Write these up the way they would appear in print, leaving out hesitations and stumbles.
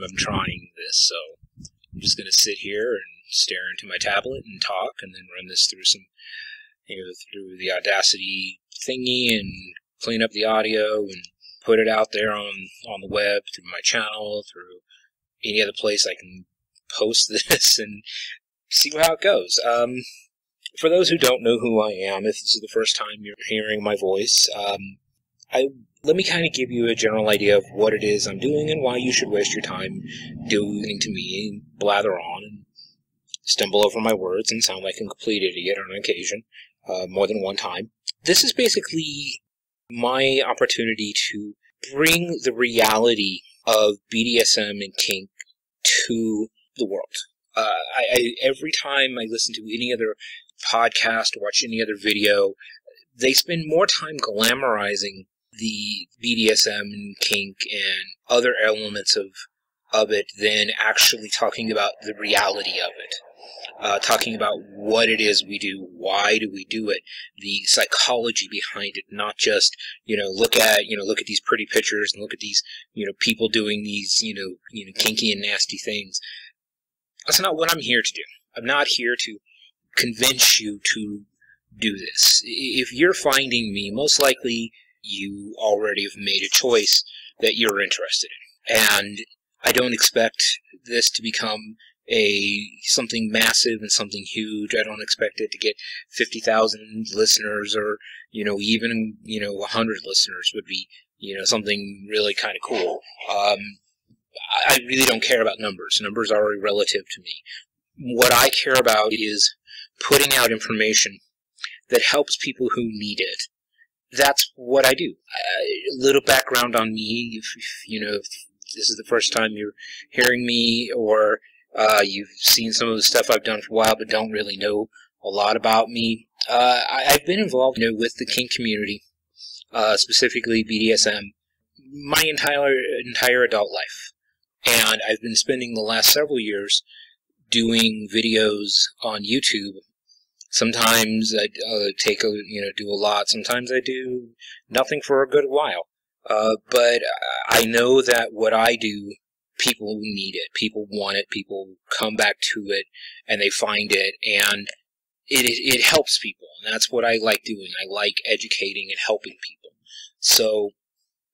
time I'm trying this, so I'm just going to sit here and stare into my tablet and talk, and then run this through through the Audacity thingy, and clean up the audio and put it out there on the web, through my channel, through any other place I can post this, and see how it goes. For those who don't know who I am, if this is the first time you're hearing my voice, let me kind of give you a general idea of what it is I'm doing and why you should waste your time doing to me and blather on and stumble over my words and sound like a complete idiot on occasion, more than one time. This is basically my opportunity to bring the reality of BDSM and kink to the world. Every time I listen to any other podcast or watch any other video, they spend more time glamorizing the BDSM and kink and other elements of it than actually talking about the reality of it. Talking about what it is we do, why do we do it, the psychology behind it, not just, look at these pretty pictures and look at these, people doing these, kinky and nasty things. That's not what I'm here to do. I'm not here to convince you to do this. If you're finding me, most likely you already have made a choice that you're interested in. And I don't expect this to become something massive and something huge. I don't expect it to get 50,000 listeners or, even, 100 listeners would be, something really kind of cool. I really don't care about numbers. Numbers are irrelative to me. What I care about is putting out information that helps people who need it. That's what I do. A little background on me, if this is the first time you're hearing me, or you've seen some of the stuff I've done for a while but don't really know a lot about me. I've been involved with the kink community, specifically BDSM, my entire adult life. And I've been spending the last several years doing videos on YouTube. Sometimes I do a lot. Sometimes I do nothing for a good while. But I know that what I do, people need it. People want it. People come back to it, and they find it, and it helps people. And that's what I like doing. I like educating and helping people. So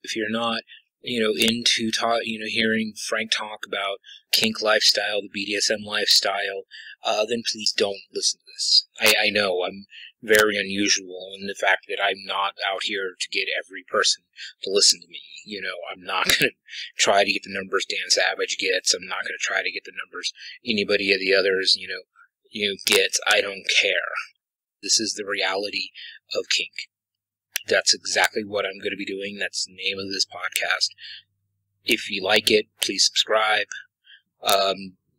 if you're not into hearing Frank talk about kink lifestyle, the BDSM lifestyle, then please don't listen to this. I know I'm very unusual in the fact that I'm not out here to get every person to listen to me. I'm not going to try to get the numbers Dan Savage gets. I'm not going to try to get the numbers anybody of the others, gets. I don't care. This is the reality of kink. That's exactly what I'm going to be doing. That's the name of this podcast. If you like it, please subscribe.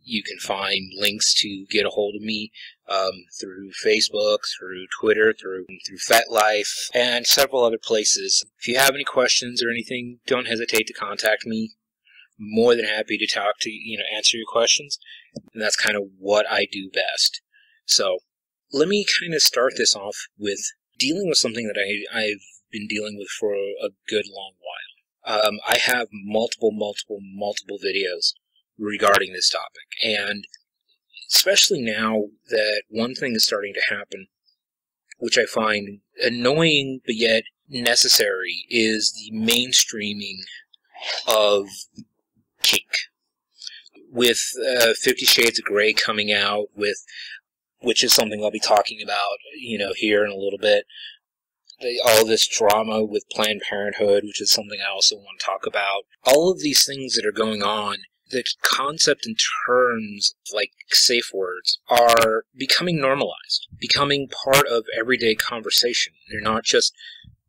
You can find links to get a hold of me through Facebook, through Twitter, through FetLife, and several other places. If you have any questions or anything, don't hesitate to contact me. I'm more than happy to talk to answer your questions. And that's kind of what I do best. So let me kind of start this off with dealing with something that I've been dealing with for a good long while. I have multiple videos regarding this topic, and especially now that one thing is starting to happen, which I find annoying but yet necessary, is the mainstreaming of kink. With 50 Shades of Grey coming out, which is something I'll be talking about, here in a little bit. All this drama with Planned Parenthood, which is something I also want to talk about. All of these things that are going on, the concept and terms like safe words are becoming normalized, becoming part of everyday conversation. They're not just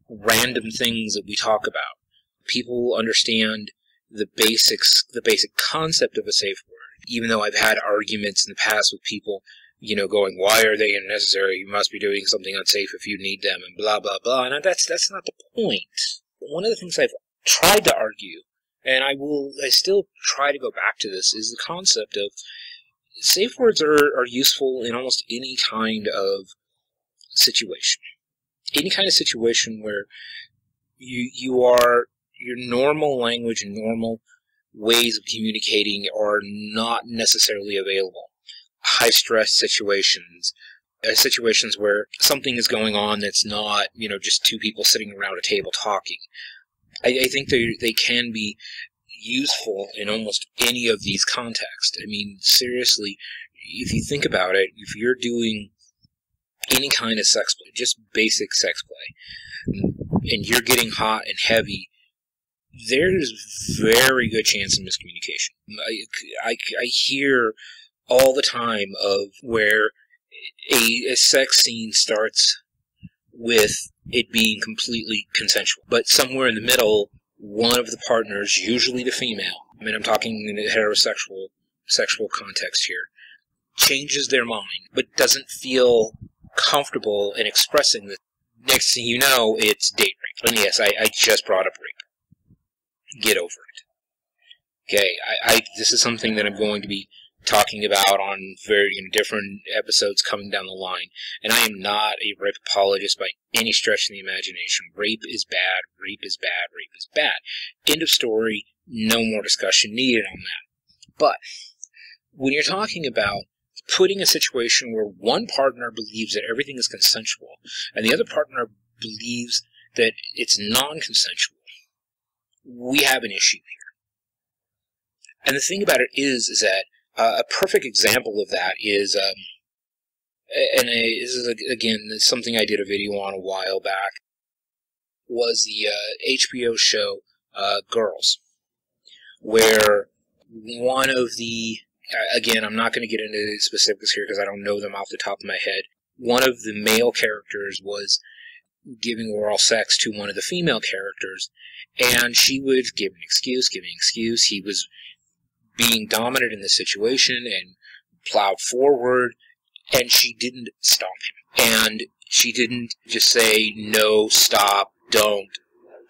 random things that we talk about. People understand the basic concept of a safe word, even though I've had arguments in the past with people going, why are they unnecessary? You must be doing something unsafe if you need them, and blah, blah, blah. And that's not the point. One of the things I've tried to argue, and I still try to go back to this, is the concept of safe words are useful in almost any kind of situation. Any kind of situation where your normal language and normal ways of communicating are not necessarily available. High-stress situations, situations where something is going on that's not, just two people sitting around a table talking. I think they can be useful in almost any of these contexts. I mean, seriously, if you think about it, if you're doing any kind of sex play, just basic sex play, and you're getting hot and heavy, there's very good chance of miscommunication. I hear all the time of where a sex scene starts with it being completely consensual, but somewhere in the middle, one of the partners, usually the female, I mean, I'm talking in a heterosexual sexual context here, changes their mind, but doesn't feel comfortable in expressing this. Next thing you know, it's date rape. And yes, I just brought up rape. Get over it. Okay, this is something that I'm going to be talking about on very different episodes coming down the line. And I am not a rape apologist by any stretch of the imagination. Rape is bad. Rape is bad. Rape is bad. End of story. No more discussion needed on that. But when you're talking about putting a situation where one partner believes that everything is consensual and the other partner believes that it's non-consensual, we have an issue here. And the thing about it is that a perfect example of that is, this is, again, something I did a video on a while back, was the HBO show Girls, where one of the, again, I'm not going to get into the specifics here because I don't know them off the top of my head, one of the male characters was giving oral sex to one of the female characters, and she would give an excuse. He was being dominant in the situation and plowed forward, and she didn't stop him. And she didn't just say, no, stop, don't.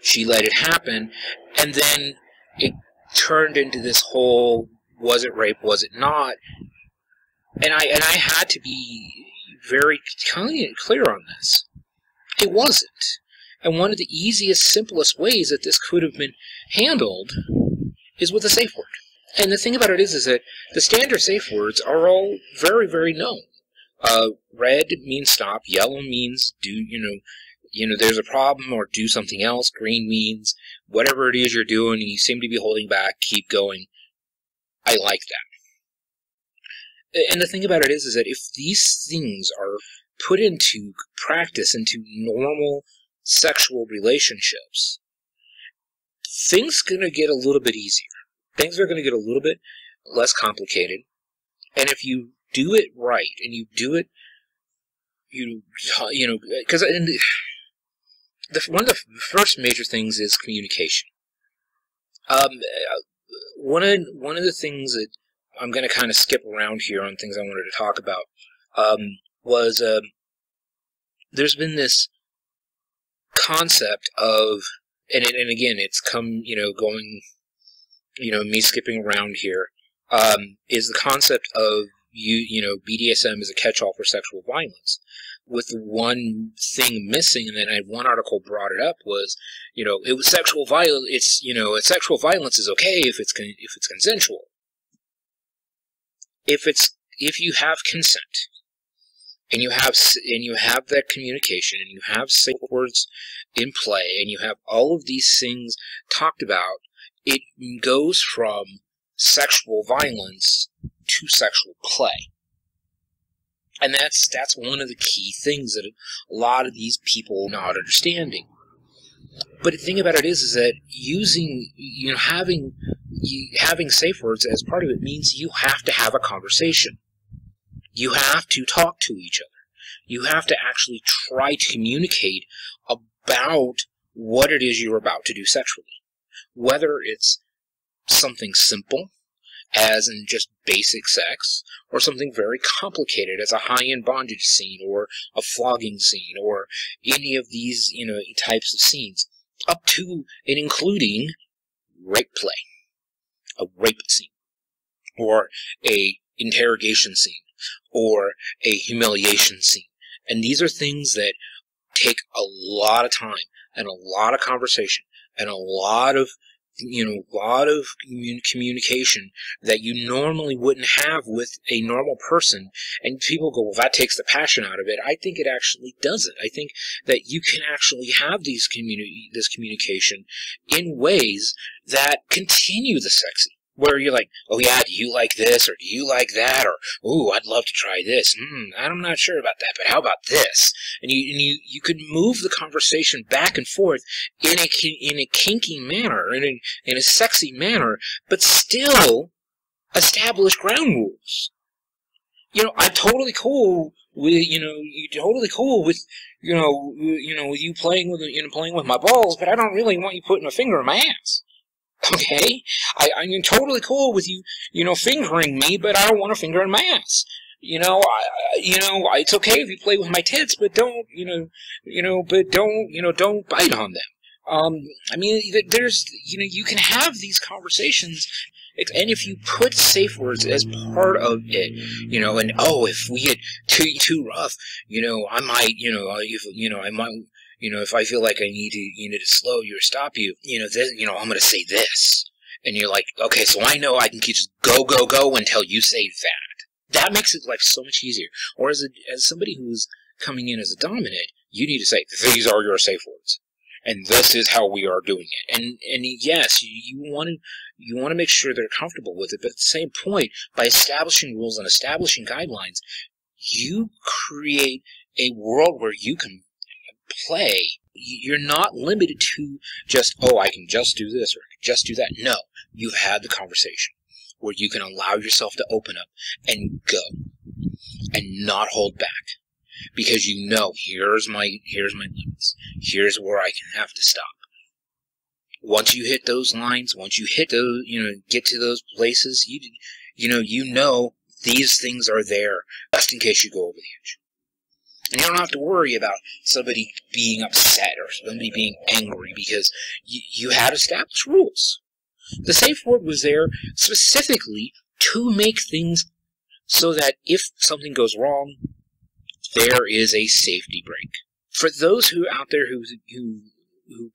She let it happen, and then it turned into this whole, was it rape, was it not? And I had to be very clear on this. It wasn't. And one of the easiest, simplest ways that this could have been handled is with a safe word. And the thing about it is that the standard safe words are all very, very known. Red means stop. Yellow means do, there's a problem or do something else. Green means whatever it is you're doing and you seem to be holding back, keep going. I like that. And the thing about it is that if these things are put into practice, into normal sexual relationships, things are going to get a little bit easier. Things are going to get a little bit less complicated. And if you do it right, and you do it, because one of the first major things is communication. One of the things that I'm going to kind of skip around here on things I wanted to talk about was there's been this concept of, and again, it's come, going, me skipping around here, is the concept of BDSM as a catch-all for sexual violence. With one thing missing, and then one article brought it up, was, it was sexual violence. It's, sexual violence is okay if it's consensual. If you have consent, and you have that communication, and you have safe words in play, and you have all of these things talked about, it goes from sexual violence to sexual play. And that's one of the key things that a lot of these people are not understanding. But the thing about it is that having safe words as part of it means you have to have a conversation. You have to talk to each other. You have to actually try to communicate about what it is you're about to do sexually. Whether it's something simple, as in just basic sex, or something very complicated as a high-end bondage scene, or a flogging scene, or any of these, types of scenes, up to and including rape play, a rape scene, or a interrogation scene, or a humiliation scene. And these are things that take a lot of time, and a lot of conversation, and a lot of a lot of communication that you normally wouldn't have with a normal person. And people go, well, that takes the passion out of it. I think it actually doesn't. I think that you can actually have this communication in ways that continue the sexy. Where you're like, oh yeah, do you like this, or do you like that, or ooh, I'd love to try this. I'm not sure about that, but how about this? And you could move the conversation back and forth in a kinky manner, in a sexy manner, but still establish ground rules. I'm totally cool with with you playing with my balls, but I don't really want you putting a finger in my ass. Okay, I'm totally cool with you, fingering me, but I don't want a finger in my ass. It's okay if you play with my tits, but don't bite on them. There's, you can have these conversations, and if you put safe words as part of it, and if we get too rough, I might, I might. If I feel like I need to slow you or stop you, I'm going to say this. And you're like, okay, so I know I can just go until you say that. That makes it life so much easier. Or as somebody who's coming in as a dominant, you need to say, these are your safe words. And this is how we are doing it. And yes, you want to make sure they're comfortable with it, but at the same point, by establishing rules and establishing guidelines, you create a world where you can play. You're not limited to just, I can just do this or I can just do that. No, you've had the conversation where you can allow yourself to open up and go and not hold back, because here's my limits. Here's where I can have to stop. Once you hit those lines, once you hit those, get to those places, you know these things are there just in case you go over the edge. And you don't have to worry about somebody being upset or somebody being angry, because you had established rules. The safe word was there specifically to make things so that if something goes wrong, there is a safety break. For those who out there who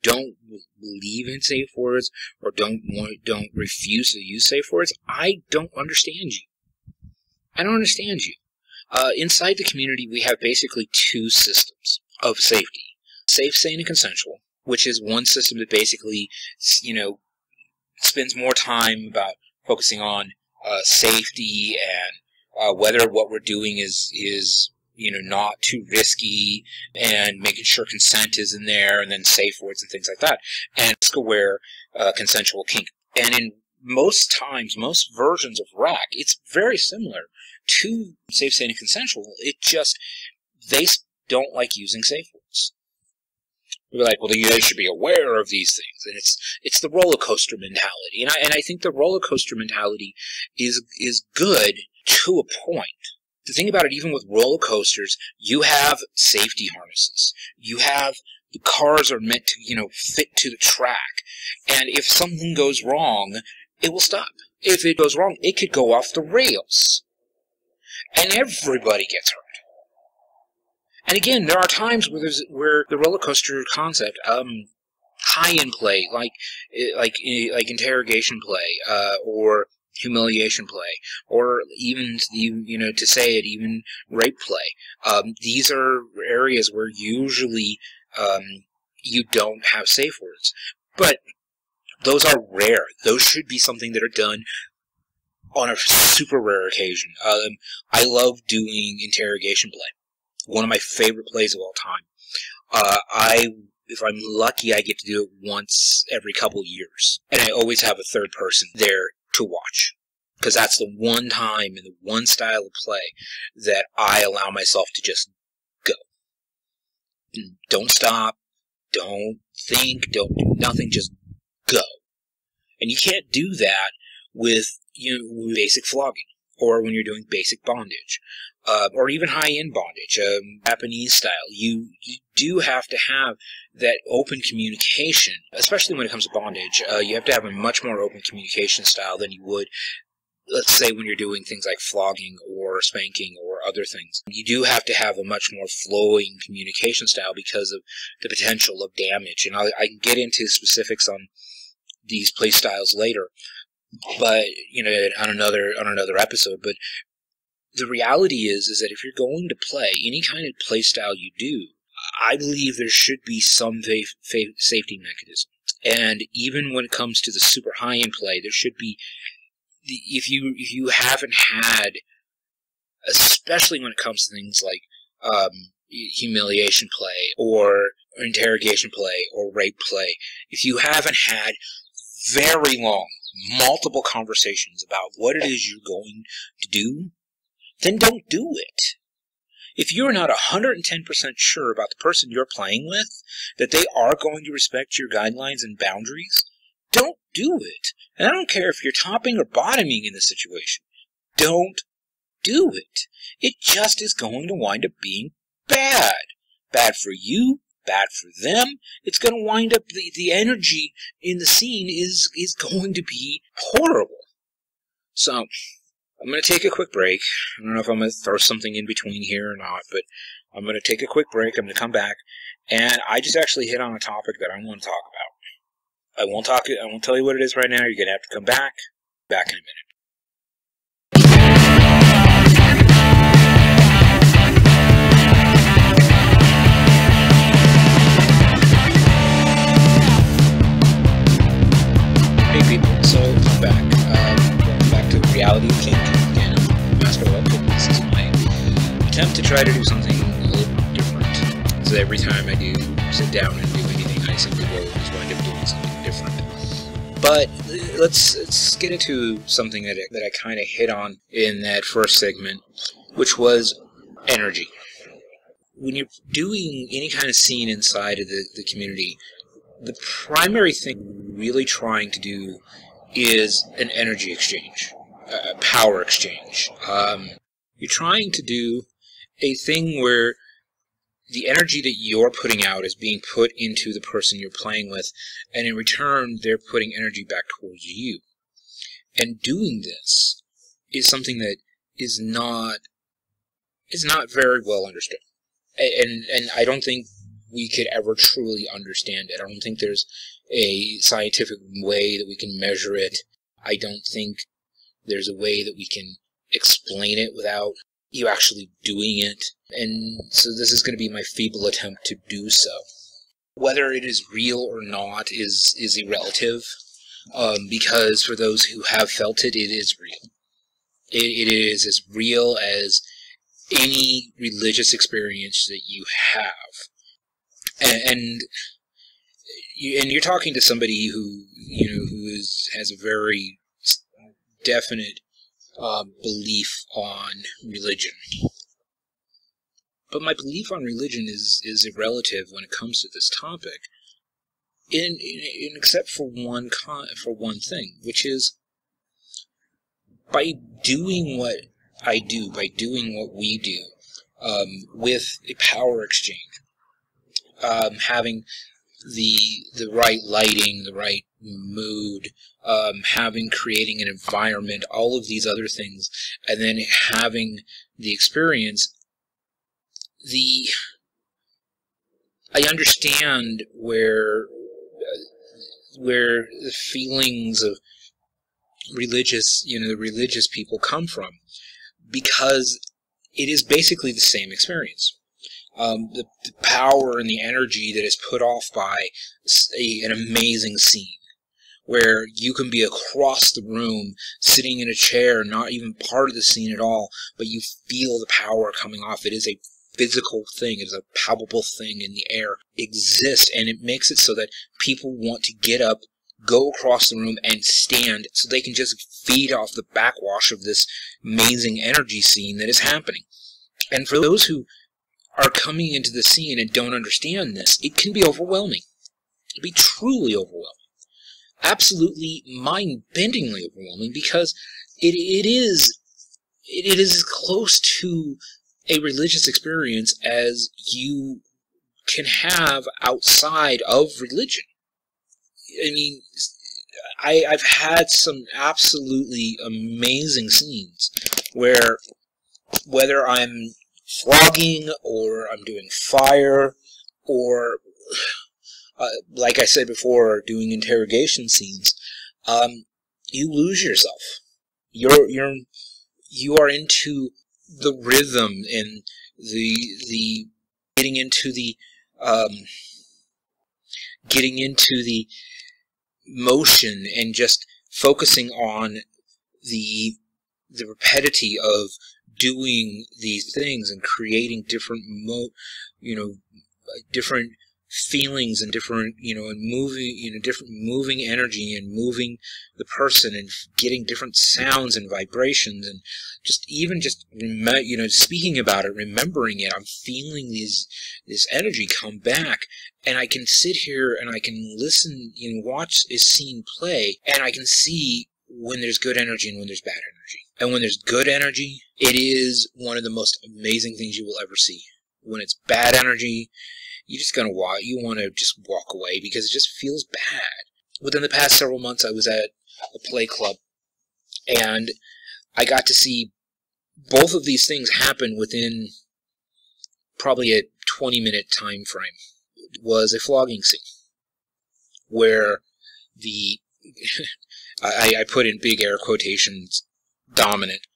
don't believe in safe words or don't refuse to use safe words, I don't understand you. I don't understand you. Inside the community, we have basically two systems of safety. Safe, sane, and consensual, which is one system that basically, spends more time about focusing on safety and whether what we're doing is not too risky, and making sure consent is in there, and then safe words and things like that. And risk-aware, consensual kink. And in most versions of RAC, it's very similar to safe, sane, and consensual. It just, they don't like using safe words. We're like, well, they should be aware of these things, and it's the roller coaster mentality, and I think the roller coaster mentality is good to a point. The thing about it, even with roller coasters, you have safety harnesses. You have, the cars are meant to, fit to the track, and if something goes wrong, it will stop. If it goes wrong, it could go off the rails, and everybody gets hurt. And again, there are times where the roller coaster concept, high-end play, like interrogation play, or humiliation play, or even to say it, even rape play. These are areas where usually you don't have safe words, but those are rare. Those should be something that are done on a super rare occasion. I love doing interrogation play. One of my favorite plays of all time. If I'm lucky, I get to do it once every couple years. And I always have a third person there to watch. Because that's the one time and the one style of play that I allow myself to just go. Don't stop. Don't think. Don't do nothing. Just go. And you can't do that with basic flogging, or when you're doing basic bondage, or even high-end bondage, Japanese style. You do have to have that open communication, especially when it comes to bondage. You have to have a much more open communication style than you would, let's say, when you're doing things like flogging or spanking or other things. You do have to have a much more flowing communication style because of the potential of damage. And I can get into specifics on these play styles later, but on another episode. But the reality is that if you're going to play any kind of play style you do, I believe there should be some safety mechanism. And even when it comes to the super high-end play, there should be, if you haven't had, especially when it comes to things like humiliation play or interrogation play or rape play, if you haven't had very long, multiple conversations about what it is you're going to do, then don't do it. If you're not 110% sure about the person you're playing with, that they are going to respect your guidelines and boundaries, don't do it. And I don't care if you're topping or bottoming in this situation. Don't do it. It just is going to wind up being bad. Bad for you, bad for them. It's going to wind up, the energy in the scene is going to be horrible. So, I'm going to take a quick break. I don't know if I'm going to throw something in between here or not, but I'm going to take a quick break. I'm going to come back, and I just actually hit on a topic that I want to talk about. I won't tell you what it is right now. You're going to have to come back in a minute. Hey people, so I'm back. Welcome back to the reality of Kink. Again, I'm Master Web. This is my attempt to try to do something a little different. So every time I do sit down and do anything, I simply will just wind up doing something different. But let's get into something that I kind of hit on in that first segment, which was energy. When you're doing any kind of scene inside of the community, the primary thing we're really trying to do is an energy exchange, a power exchange. You're trying to do a thing where the energy that you're putting out is being put into the person you're playing with, and in return, they're putting energy back towards you. And doing this is something that is not very well understood. And I don't think we could ever truly understand it. I don't think there's a scientific way that we can measure it. I don't think there's a way that we can explain it without you actually doing it. And so this is going to be my feeble attempt to do so. Whether it is real or not is irrelative, because for those who have felt it, it is real. It is as real as any religious experience that you have. And you're talking to somebody who has a very definite belief on religion. But my belief on religion is irrelative when it comes to this topic, except for one thing, which is by doing what I do, by doing what we do, with a power exchange, having the right lighting, the right mood, creating an environment, all of these other things, and then having the experience, I understand where the feelings of the religious people come from, because it is basically the same experience. The power and the energy that is put off by an amazing scene, where you can be across the room, sitting in a chair, not even part of the scene at all, but you feel the power coming off. It is a physical thing. It is a palpable thing in the air. Exists, and it makes it so that people want to get up, go across the room, and stand so they can just feed off the backwash of this amazing energy scene that is happening. And for those who are coming into the scene and don't understand this, it can be overwhelming. It can be truly overwhelming. Absolutely mind-bendingly overwhelming, because it is as close to a religious experience as you can have outside of religion. I mean, I've had some absolutely amazing scenes where, whether I'm flogging or I'm doing fire or like I said before, doing interrogation scenes, you lose yourself. You are into the rhythm and the getting into the motion and just focusing on the rapidity of doing these things and creating different different feelings and different and moving different moving energy and moving the person and getting different sounds and vibrations and speaking about it, remembering it. I'm feeling this energy come back, and I can sit here and I can listen, watch a scene play, and I can see when there's good energy and when there's bad energy. And when there's good energy, it is one of the most amazing things you will ever see. When it's bad energy, you're just gonna want to just walk away because it just feels bad. Within the past several months, I was at a play club, and I got to see both of these things happen within probably a 20-minute time frame. It was a flogging scene where the I put in big air quotations, dominant,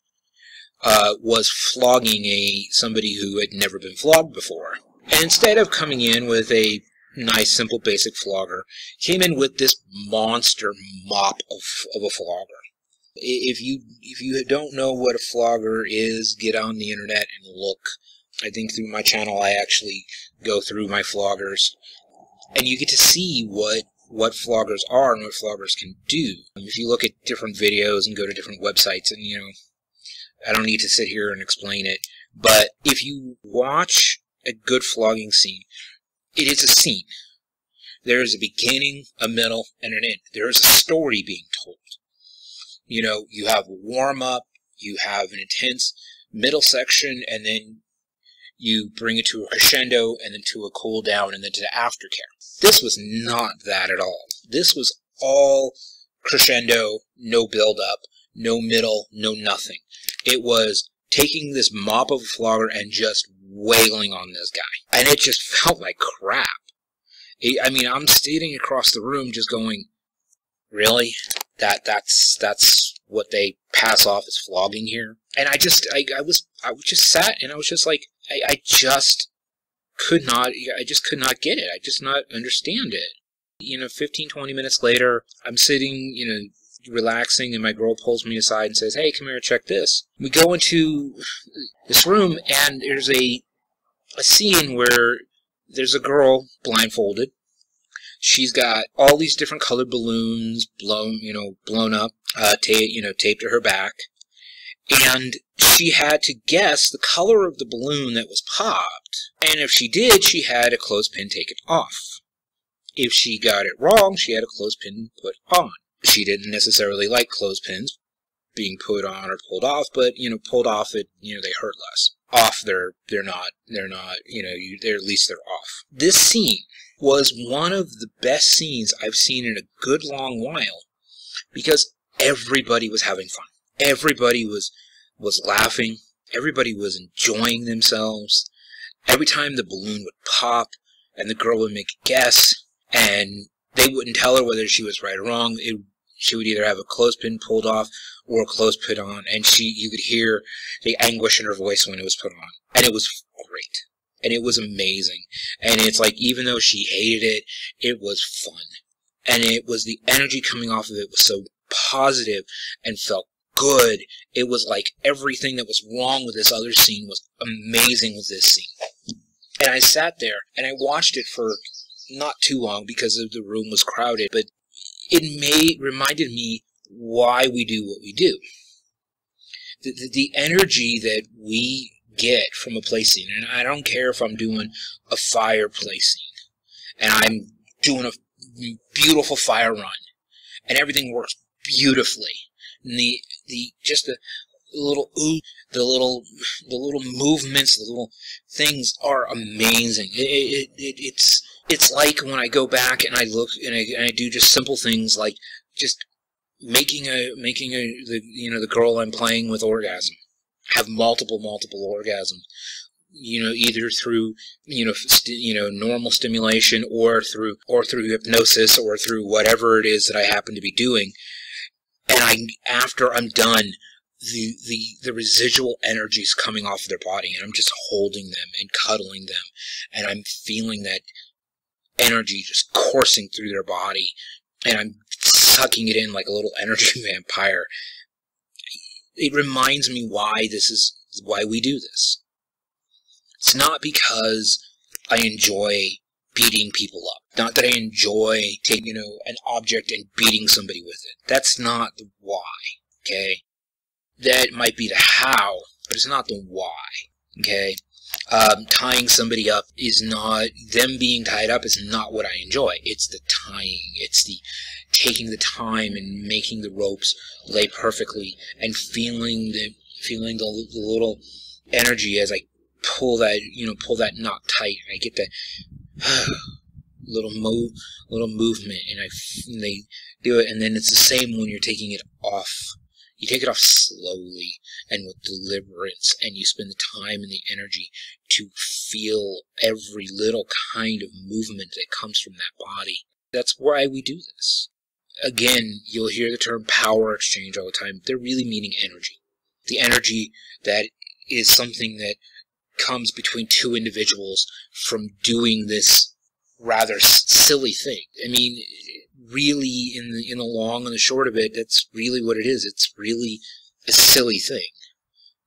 was flogging somebody who had never been flogged before. And instead of coming in with a nice, simple, basic flogger, came in with this monster mop of a flogger. If you don't know what a flogger is, get on the internet and look. I think through my channel I actually go through my floggers, and you get to see what floggers are and what floggers can do. If you look at different videos and go to different websites, and I don't need to sit here and explain it, but if you watch a good flogging scene, it is a scene. There is a beginning, a middle, and an end. There is a story being told. You have a warm-up, you have an intense middle section, and then you bring it to a crescendo, and then to a cool down, and then to the aftercare. This was not that at all. This was all crescendo, no build-up, no middle, no nothing. It was taking this mop of a flogger and just wailing on this guy. And it just felt like crap. I'm standing across the room just going, really? That's what they pass off as flogging here? And I just sat and I was just like, I just could not get it. I just not understand it. 15, 20 minutes later, I'm sitting, relaxing, and my girl pulls me aside and says, "Hey, come here, check this." We go into this room, and there's a scene where there's a girl blindfolded. She's got all these different colored balloons blown up, taped to her back, and she had to guess the color of the balloon that was popped. And if she did, she had a clothespin taken off. If she got it wrong, she had a clothespin put on. She didn't necessarily like clothespins being put on or pulled off, but pulled off, they hurt less. Off, they're not, at least they're off. This scene was one of the best scenes I've seen in a good long while, because everybody was having fun. Everybody was laughing. Everybody was enjoying themselves. Every time the balloon would pop and the girl would make a guess, and they wouldn't tell her whether she was right or wrong. She would either have a clothespin pulled off or a clothespin on, and you could hear the anguish in her voice when it was put on. And it was great. And it was amazing. And it's like, even though she hated it, it was fun. And it was the energy coming off of it was so positive and felt good. It was like everything that was wrong with this other scene was amazing with this scene. And I sat there and I watched it for not too long because the room was crowded, but it reminded me why we do what we do. The energy that we get from a play scene, and I don't care if I'm doing a fire play scene, and I'm doing a beautiful fire run, and everything works beautifully, and the little movements, the little things are amazing. It's like when I go back and I look and I do just simple things like just making the girl I'm playing with orgasm, have multiple orgasms, either through, normal stimulation or through hypnosis or through whatever it is that I happen to be doing. And after I'm done, the residual energy is coming off of their body, and I'm just holding them and cuddling them, and I'm feeling that energy just coursing through their body, and I'm sucking it in like a little energy vampire. It reminds me why we do this. It's not because I enjoy beating people up. Not that I enjoy taking, an object and beating somebody with it. That's not the why, okay? That might be the how, but it's not the why, okay? Tying somebody up is not, them being tied up is not what I enjoy. It's the tying. It's the taking the time and making the ropes lay perfectly and feeling the little energy as I pull that knot tight. And I get that little movement, and they do it, and then it's the same when you're taking it off. You take it off slowly and with deliberance, and you spend the time and the energy to feel every little kind of movement that comes from that body. That's why we do this. Again, you'll hear the term power exchange all the time. They're really meaning energy. The energy that is something that comes between two individuals from doing this rather silly thing. I mean, really, in the long and the short of it, that's really what it is. It's really a silly thing.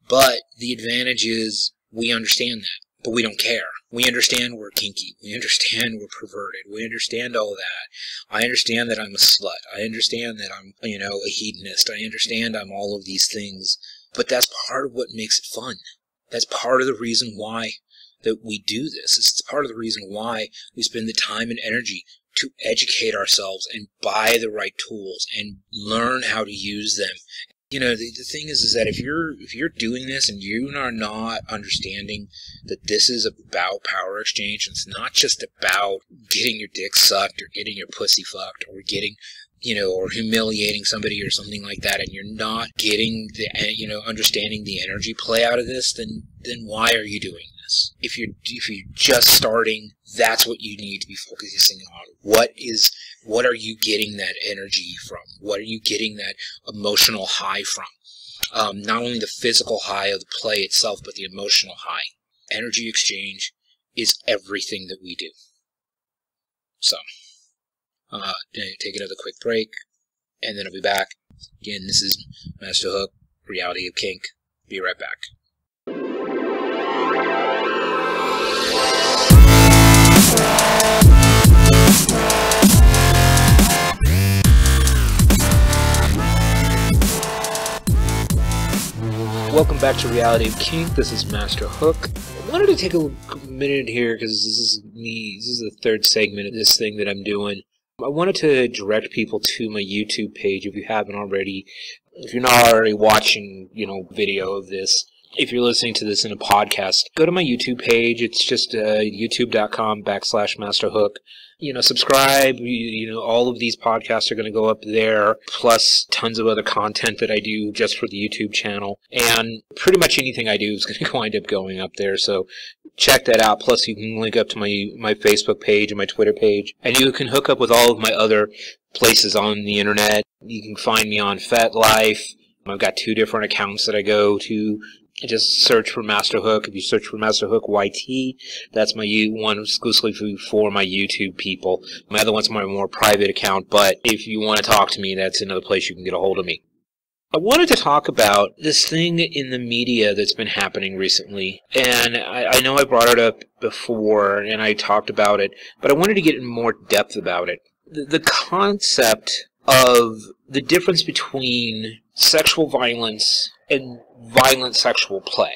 But the advantage is we understand that, but we don't care. We understand we're kinky. We understand we're perverted. We understand all that. I understand that I'm a slut. I understand that I'm, a hedonist. I understand I'm all of these things. But that's part of what makes it fun. That's part of the reason why that we do this. It's part of the reason why we spend the time and energy to educate ourselves and buy the right tools and learn how to use them. The thing is that if you're doing this and you are not understanding that this is about power exchange, and it's not just about getting your dick sucked or getting your pussy fucked or getting, or humiliating somebody or something like that, and you're not getting the, understanding the energy play out of this, then why are you doing this? If you're just starting, that's what you need to be focusing on. What are you getting that energy from? What are you getting that emotional high from? Not only the physical high of the play itself, but the emotional high. Energy exchange is everything that we do. So, take another quick break, and then I'll be back. Again, this is Master Hook, Reality of Kink. Be right back. Welcome back to Reality of Kink. This is Master Hook. I wanted to take a minute here because this is the third segment of this thing that I'm doing. I wanted to direct people to my YouTube page if you haven't already. If you're not already watching, video of this, if you're listening to this in a podcast, go to my YouTube page. It's just youtube.com/MasterHook. Subscribe. All of these podcasts are going to go up there, plus tons of other content that I do just for the YouTube channel. And pretty much anything I do is going to wind up going up there. So check that out. Plus, you can link up to my Facebook page and my Twitter page. And you can hook up with all of my other places on the internet. You can find me on FetLife. I've got 2 different accounts that I go to. Just search for Master Hook. If you search for Master Hook YT, that's my one exclusively for my YouTube people. My other one's my more private account, but if you want to talk to me, that's another place you can get a hold of me. I wanted to talk about this thing in the media that's been happening recently, and I know I brought it up before, and I talked about it, but I wanted to get in more depth about it. The concept of the difference between sexual violence and violent sexual play,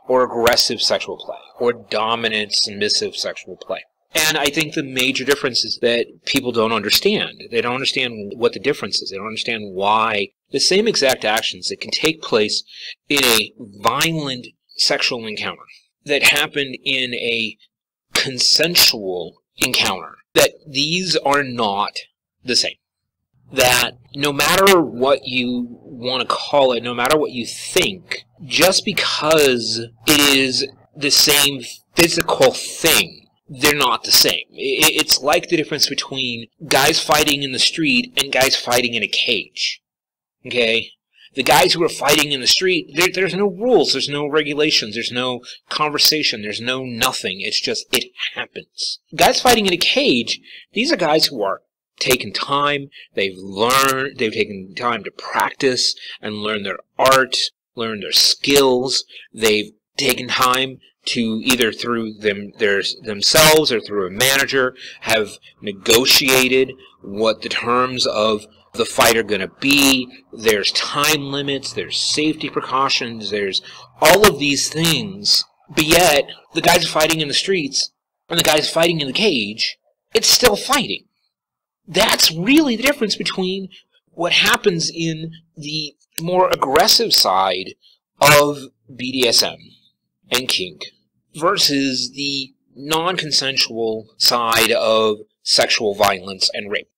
or aggressive sexual play, or dominant, submissive sexual play. And I think the major difference is that people don't understand. They don't understand what the difference is. They don't understand why the same exact actions that can take place in a violent sexual encounter that happened in a consensual encounter, that these are not the same. That no matter what you want to call it, no matter what you think, just because it is the same physical thing. They're not the same. It's like the difference between guys fighting in the street and guys fighting in a cage. Okay? The guys who are fighting in the street, there's no rules, there's no regulations, there's no conversation, there's no nothing. It's just, it happens. Guys fighting in a cage, these are guys who are taking time, they've taken time to practice and learn their art, learn their skills, they've taken time to either through themselves or through a manager have negotiated what the terms of the fight are going to be. There's time limits, there's safety precautions, there's all of these things. But yet, the guys fighting in the streets and the guys fighting in the cage, it's still fighting. That's really the difference between what happens in the more aggressive side of BDSM and kink versus the non-consensual side of sexual violence and rape.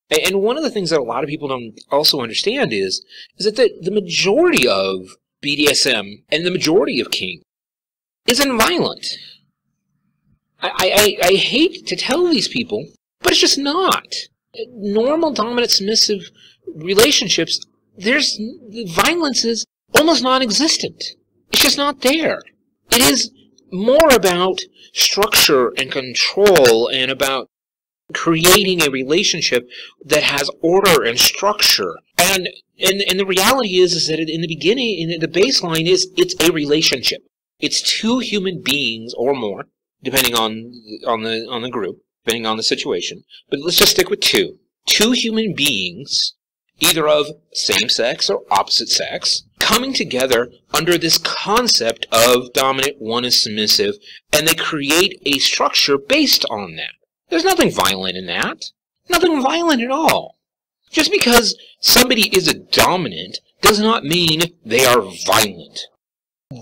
And one of the things that a lot of people don't also understand is that the majority of BDSM and the majority of kink isn't violent. I hate to tell these people, but it's just not. Normal dominant submissive relationships, the violence is almost non-existent. It's just not there. It is more about structure and control and about creating a relationship that has order and structure. And the reality is that in the beginning, in the baseline is it's a relationship. It's two human beings or more, depending on the group, depending on the situation. But let's just stick with two. Two human beings, either of same sex or opposite sex, coming together under this concept of dominant, one is submissive, and they create a structure based on that. There's nothing violent in that. Nothing violent at all. Just because somebody is a dominant does not mean they are violent.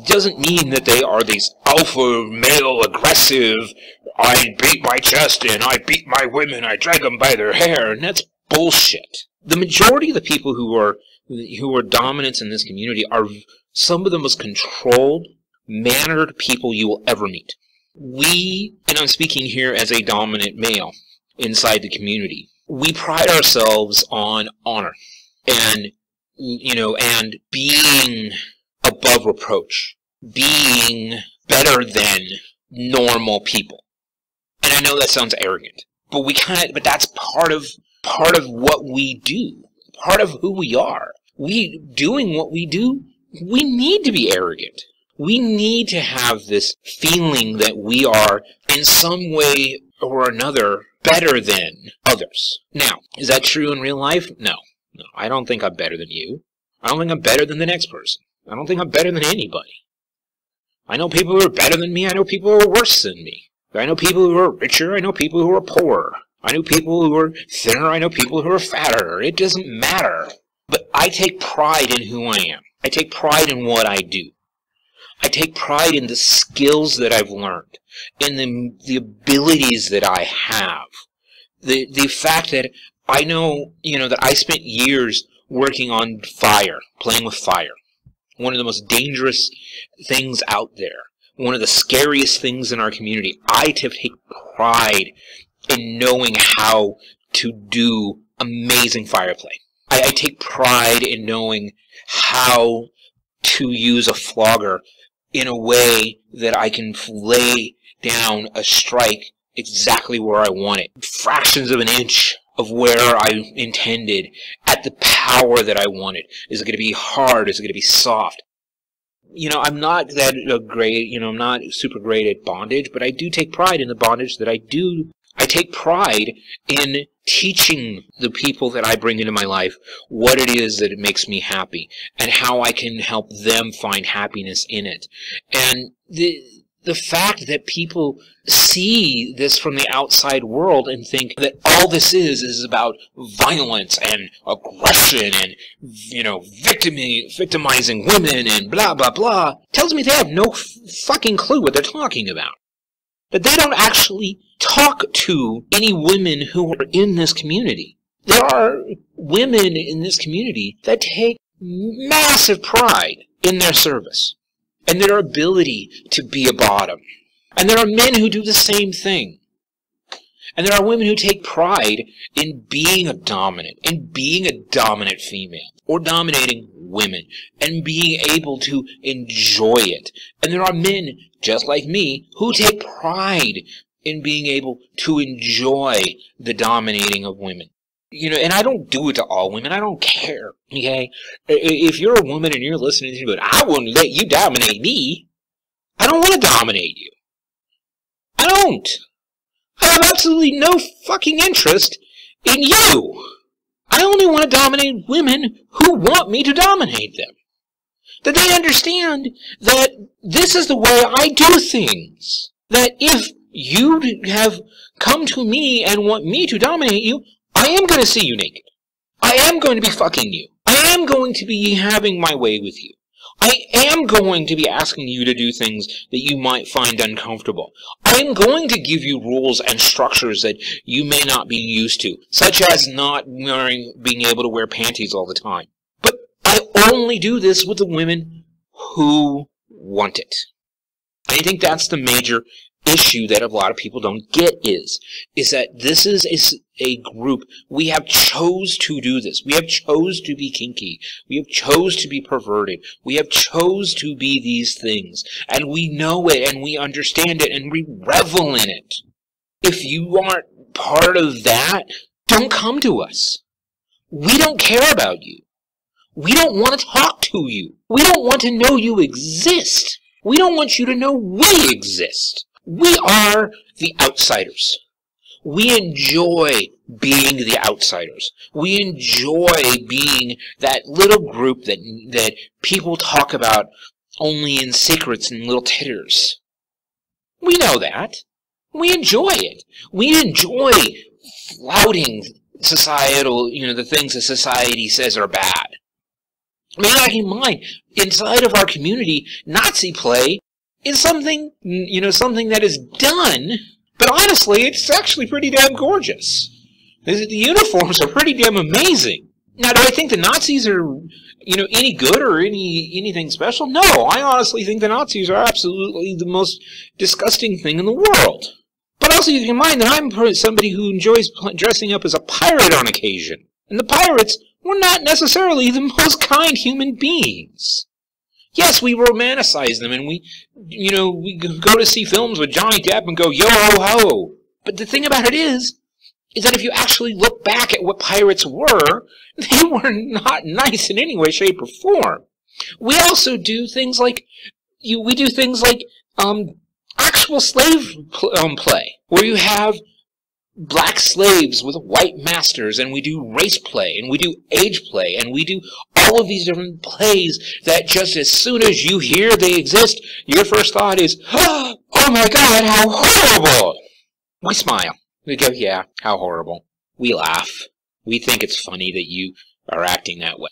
Doesn't mean that they are these alpha male aggressive, I beat my chest in, I beat my women, I drag them by their hair, and that's bullshit. The majority of the people who are dominants in this community are some of the most controlled, mannered people you will ever meet. We, and I'm speaking here as a dominant male inside the community, we pride ourselves on honor and, and being above reproach, being better than normal people. And I know that sounds arrogant, but but that's part of what we do, part of who we are. We doing what we do, we need to be arrogant. We need to have this feeling that we are, in some way or another, better than others. Now, is that true in real life? No. No, I don't think I'm better than you. I don't think I'm better than the next person. I don't think I'm better than anybody. I know people who are better than me. I know people who are worse than me. I know people who are richer. I know people who are poorer. I know people who are thinner. I know people who are fatter. It doesn't matter. But I take pride in who I am. I take pride in what I do. I take pride in the skills that I've learned, in the abilities that I have. The fact that I know, that I spent years working on fire, playing with fire. One of the most dangerous things out there. One of the scariest things in our community. I take pride in knowing how to do amazing fire play. I take pride in knowing how to use a flogger in a way that I can lay down a strike exactly where I want it. Fractions of an inch of where I intended at the power that I wanted. Is it going to be hard? Is it going to be soft? I'm not that great, I'm not super great at bondage, but I do take pride in the bondage that I do. I take pride in teaching the people that I bring into my life what it is that it makes me happy and how I can help them find happiness in it. And the fact that people see this from the outside world and think that all this is about violence and aggression and, victimizing women and blah, blah, blah, tells me they have no fucking clue what they're talking about. That they don't actually talk to any women who are in this community. There are women in this community that take massive pride in their service. and their ability to be a bottom. And there are men who do the same thing. And there are women who take pride in being a dominant, female, or dominating women, and being able to enjoy it. And there are men, just like me, who take pride in being able to enjoy the dominating of women. And I don't do it to all women. I don't care, okay? If you're a woman and you're listening to me, but I wouldn't let you dominate me. I don't want to dominate you. I don't. I have absolutely no fucking interest in you. I only want to dominate women who want me to dominate them. That they understand that this is the way I do things. That if you have come to me and want me to dominate you, I am going to see you naked. I am going to be fucking you. I am going to be having my way with you. I am going to be asking you to do things that you might find uncomfortable. I am going to give you rules and structures that you may not be used to, such as not being able to wear panties all the time. But I only do this with the women who want it. I think that's the major issue that a lot of people don't get is that this is a group. We have chose to do this. We have chose to be kinky. We have chose to be perverted. We have chose to be these things. And we know it and we understand it and we revel in it. If you aren't part of that, don't come to us. We don't care about you. We don't want to talk to you. We don't want to know you exist. We don't want you to know we exist. We are the outsiders. We enjoy being the outsiders. We enjoy being that little group that people talk about only in secrets and little titters. We know that. We enjoy it. We enjoy flouting societal, the things that society says are bad. I mean, I can mind, inside of our community, Nazi play is something, something that is done, but honestly, it's actually pretty damn gorgeous. The uniforms are pretty damn amazing. Now, do I think the Nazis are, any good or anything special? No, I honestly think the Nazis are absolutely the most disgusting thing in the world. But also, you can mind that I'm somebody who enjoys dressing up as a pirate on occasion. And the pirates were not necessarily the most kind human beings. Yes, we romanticize them, and we go to see films with Johnny Depp and go, yo-ho-ho. But the thing about it is that if you actually look back at what pirates were, they were not nice in any way, shape, or form. We also do things like, actual slave play, where you have black slaves with white masters, and we do race play, and we do age play, and we do all of these different plays that just as soon as you hear they exist, your first thought is, oh my God, how horrible! We smile. We go, yeah, how horrible. We laugh. We think it's funny that you are acting that way.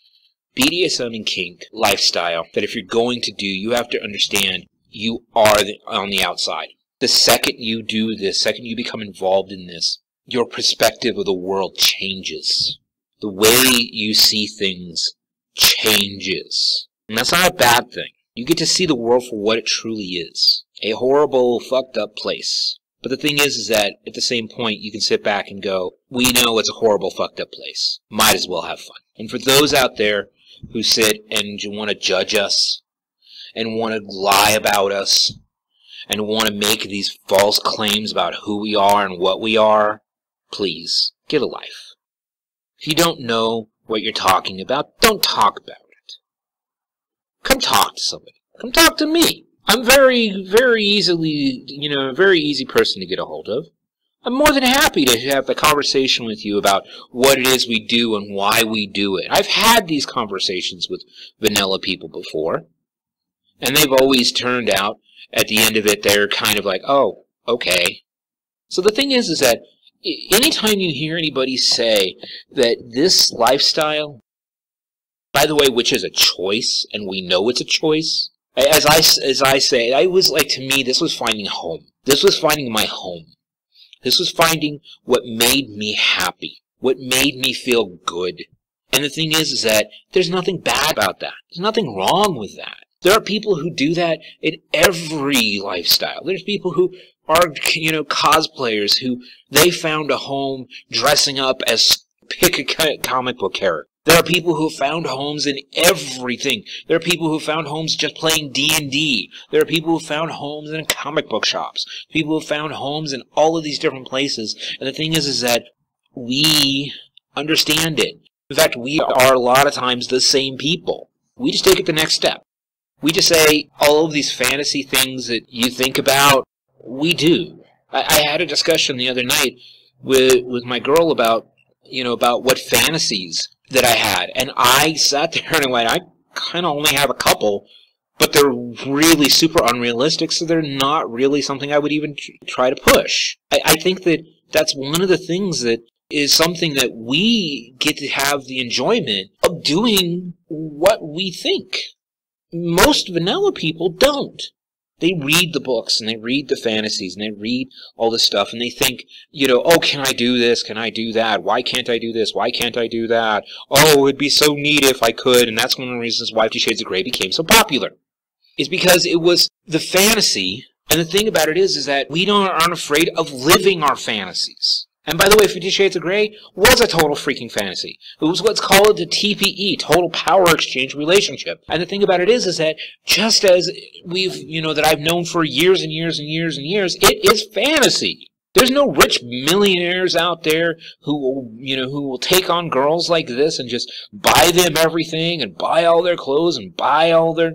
BDSM and kink lifestyle that if you're going to do, you have to understand you are on the outside. The second you do this, second you become involved in this, your perspective of the world changes. The way you see things changes. And that's not a bad thing. You get to see the world for what it truly is. A horrible, fucked up place. But the thing is that at the same point, you can sit back and go, we know it's a horrible, fucked up place. Might as well have fun. And for those out there who sit and want to judge us, and want to lie about us, and want to make these false claims about who we are and what we are, please, get a life. If you don't know what you're talking about, don't talk about it. Come talk to somebody. Come talk to me. I'm very, very easily, a very easy person to get a hold of. I'm more than happy to have a conversation with you about what it is we do and why we do it. I've had these conversations with vanilla people before, and they've always turned out, at the end of it, they're kind of like, oh, okay. So the thing is that anytime you hear anybody say that this lifestyle, by the way, which is a choice, and we know it's a choice, as I say, I was like, to me, this was finding home. This was finding my home. This was finding what made me happy, what made me feel good. And the thing is that there's nothing bad about that. There's nothing wrong with that. There are people who do that in every lifestyle. There's people who are, cosplayers who they found a home dressing up as pick a comic book character. There are people who found homes in everything. There are people who found homes just playing D&D. There are people who found homes in comic book shops. People who found homes in all of these different places. And the thing is that we understand it. In fact, we are a lot of times the same people. We just take it the next step. We just say all of these fantasy things that you think about, we do. I had a discussion the other night with my girl about what fantasies that I had. And I sat there and I went, I kind of only have a couple, but they're really super unrealistic, so they're not really something I would even try to push. I think that that's one of the things that is something that we get to have the enjoyment of doing what we think. Most vanilla people don't. They read the books, and they read the fantasies, and they read all this stuff, and they think, oh, can I do this? Can I do that? Why can't I do this? Why can't I do that? Oh, it'd be so neat if I could, and that's one of the reasons why 50 Shades of Grey became so popular. It's because it was the fantasy, and the thing about it is that we aren't afraid of living our fantasies. And by the way, 50 Shades of Grey was a total freaking fantasy. It was what's called the TPE, Total Power Exchange Relationship. And the thing about it is that just as we've, that I've known for years and years and years and years, it is fantasy. There's no rich millionaires out there who will take on girls like this and just buy them everything and buy all their clothes and buy all their,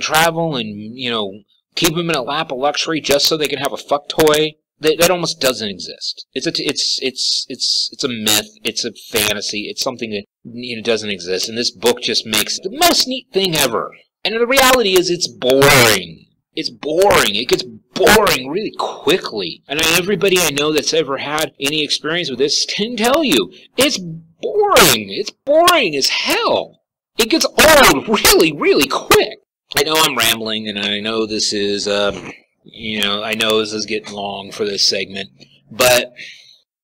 travel and, keep them in a lap of luxury just so they can have a fuck toy. That almost doesn't exist. It's a myth. It's a fantasy. It's something that doesn't exist. And this book just makes it the most neat thing ever. And the reality is, it's boring. It's boring. It gets boring really quickly. And everybody I know that's ever had any experience with this can tell you it's boring. It's boring as hell. It gets old really, really quick. I know I'm rambling, and I know this is I know this is getting long for this segment, but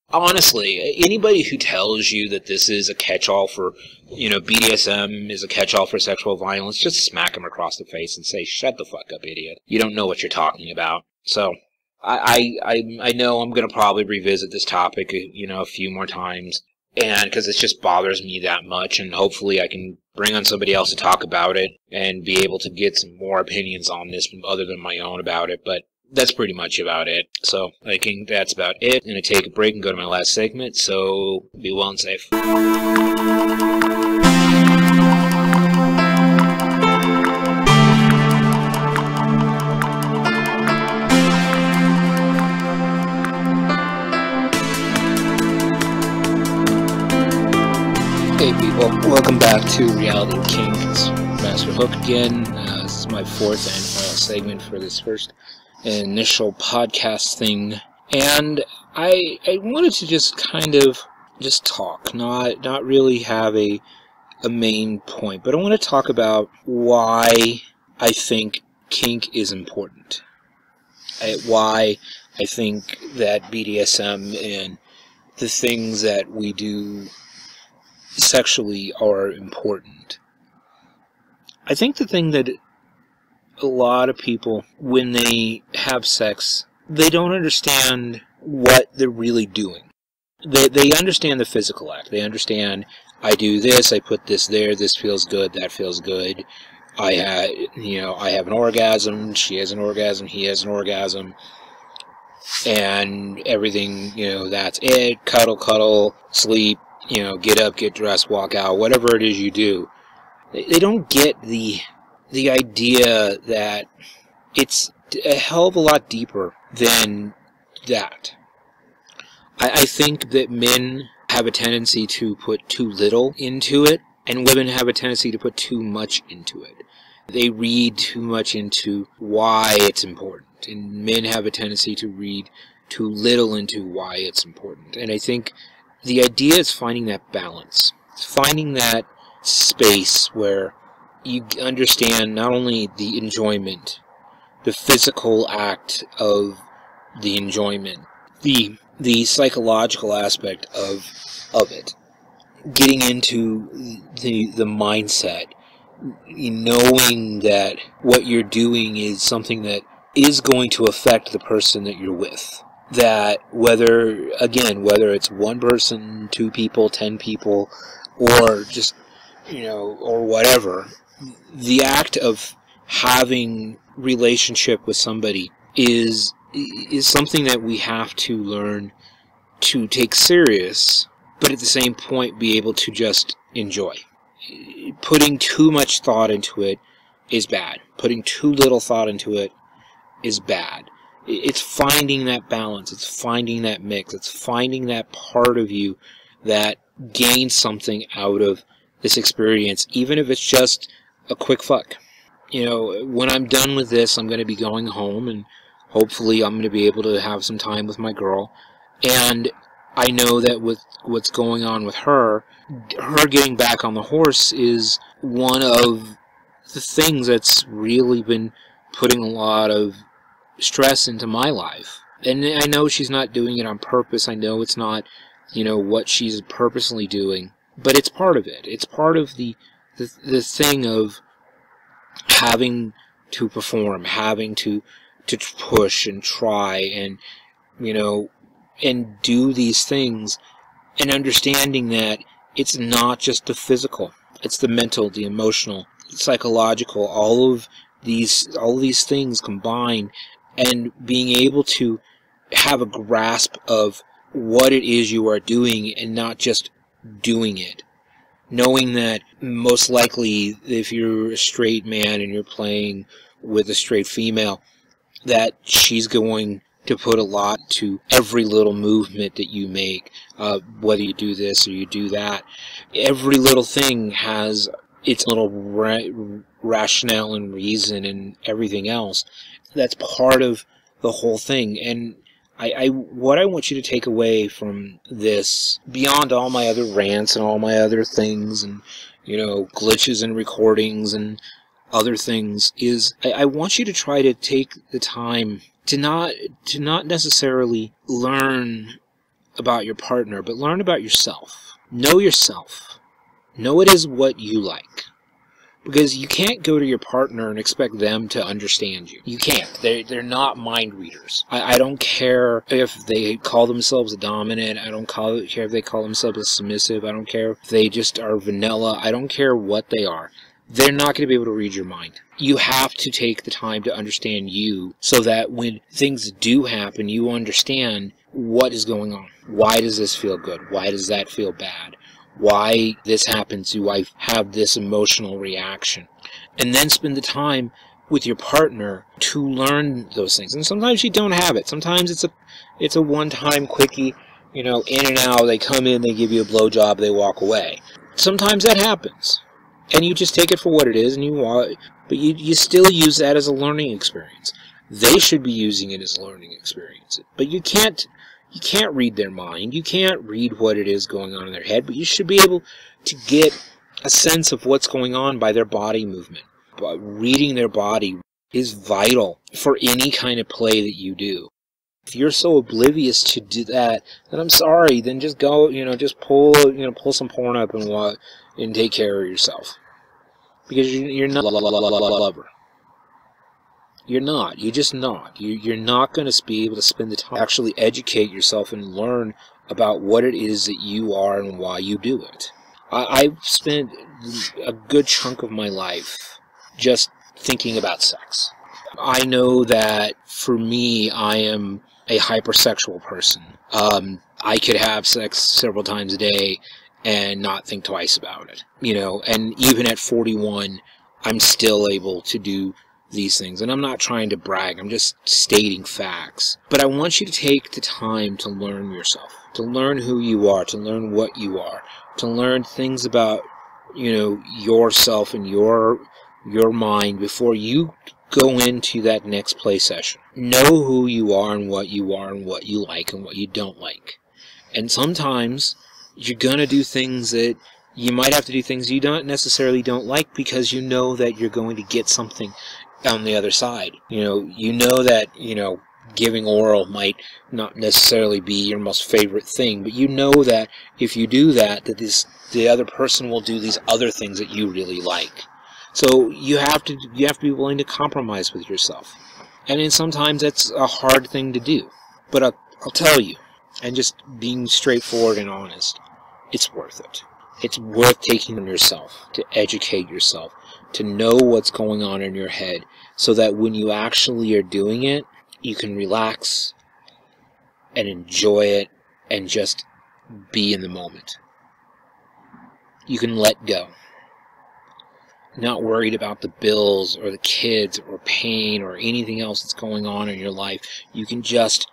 honestly, anybody who tells you that this is a catch-all for, BDSM is a catch-all for sexual violence, just smack them across the face and say, shut the fuck up, idiot. You don't know what you're talking about. So, I know I'm going to probably revisit this topic, a few more times, and because it just bothers me that much, and hopefully I can bring on somebody else to talk about it and be able to get some more opinions on this other than my own about it, but that's pretty much about it. So I think that's about it. I'm going to take a break and go to my last segment, so be well and safe. Hey people, welcome back to Reality of Kink. It's Master Hook again. This is my fourth and final segment for this first initial podcast thing. And I wanted to just kind of just talk, not really have a main point, but I want to talk about why I think kink is important. Why I think that BDSM and the things that we do sexually are important. I think the thing that a lot of people, when they have sex, they don't understand what they're really doing. They understand the physical act. They understand, I do this, I put this there, this feels good, that feels good. I have an orgasm, she has an orgasm, he has an orgasm, and everything, that's it. Cuddle, sleep, get up, get dressed, walk out, whatever it is you do. They don't get the idea that it's a hell of a lot deeper than that. I think that men have a tendency to put too little into it, and women have a tendency to put too much into it. They read too much into why it's important, and men have a tendency to read too little into why it's important. And I think the idea is finding that balance. It's finding that space where you understand not only the enjoyment, the physical act of the enjoyment, the psychological aspect of it, getting into the mindset knowing that what you're doing is something that is going to affect the person that you're with. That whether it's one person, 2 people, 10 people, or just, or whatever, the act of having relationship with somebody is something that we have to learn to take serious, but at the same point be able to just enjoy. Putting too much thought into it is bad. Putting too little thought into it is bad. It's finding that balance. It's finding that mix. It's finding that part of you that gains something out of this experience, even if it's just a quick fuck. When I'm done with this, I'm going to be going home, and hopefully I'm going to be able to have some time with my girl. And I know that with what's going on with her getting back on the horse is one of the things that's really been putting a lot of stress into my life. And I know she's not doing it on purpose. I know it's not, what she's purposely doing. But it's part of it. It's part of the thing of having to perform, having to push and try and, and do these things, and understanding that it's not just the physical. It's the mental, the emotional, the psychological, all of these things combined, and being able to have a grasp of what it is you are doing and not just doing it. Knowing that most likely if you're a straight man and you're playing with a straight female, that she's going to put a lot to every little movement that you make, whether you do this or you do that. Every little thing has its little rationale and reason and everything else. That's part of the whole thing. And what I want you to take away from this, beyond all my other rants and all my other things and, glitches and recordings and other things, is I want you to try to take the time to not necessarily learn about your partner, but learn about yourself. Know yourself. Know it is what you like. Because you can't go to your partner and expect them to understand you. You can't. They're not mind readers. I don't care if they call themselves a dominant. I don't care if they call themselves a submissive. I don't care if they just are vanilla. I don't care what they are. They're not going to be able to read your mind. You have to take the time to understand you, so that when things do happen, you understand what is going on. Why does this feel good? Why does that feel bad? Why this happens? Do I have this emotional reaction? And then spend the time with your partner to learn those things. And sometimes you don't have it. Sometimes it's a one-time quickie, in and out. They come in, they give you a blowjob, they walk away. Sometimes that happens. And you just take it for what it is, and but you still use that as a learning experience. They should be using it as a learning experience. But you can't read their mind. You can't read what it is going on in their head, but you should be able to get a sense of what's going on by their body movement. But reading their body is vital for any kind of play that you do. If you're so oblivious to do that, then I'm sorry, then just go, just pull some porn up and take care of yourself. Because you're not a lover. You're not. You're just not. You're not going to be able to spend the time to actually educate yourself and learn about what it is that you are and why you do it. I've spent a good chunk of my life just thinking about sex. I know that for me, I am a hypersexual person. I could have sex several times a day and not think twice about it. And even at 41, I'm still able to do these things. And I'm not trying to brag, I'm just stating facts. But I want you to take the time to learn yourself, to learn who you are, to learn what you are, to learn things about, yourself and your mind before you go into that next play session. Know who you are and what you like and what you don't like. And sometimes you're going to do things that you might have to do things you don't like, because you know that you're going to get something on the other side. You know that, giving oral might not necessarily be your most favorite thing, but you know that if you do that, the other person will do these other things that you really like. So you have to be willing to compromise with yourself. And then sometimes that's a hard thing to do. But I'll tell you, and just being straightforward and honest, it's worth it. It's worth taking on yourself, to educate yourself, to know what's going on in your head, so that when you actually are doing it, you can relax and enjoy it and just be in the moment. You can let go. Not worried about the bills or the kids or pain or anything else that's going on in your life. You can just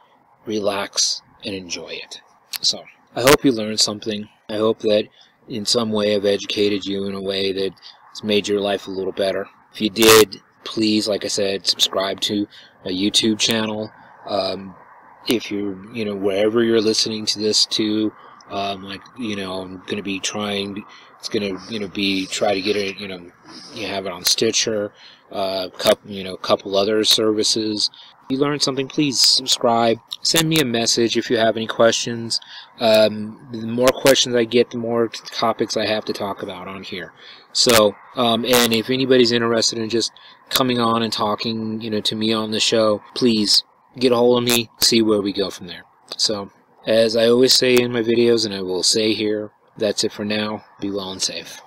relax and enjoy it. So, I hope you learned something. I hope that in some way I've educated you in a way that has made your life a little better. If you did, please, like I said, subscribe to my YouTube channel. If you're, wherever you're listening to this to, I'm going to be trying, it's going to, try to get it, you have it on Stitcher, couple other services. If you learned something, please subscribe. Send me a message if you have any questions. The more questions I get, the more topics I have to talk about on here. So, and if anybody's interested in just coming on and talking, to me on the show, please get a hold of me, see where we go from there. So, as I always say in my videos, and I will say here, that's it for now. Be well and safe.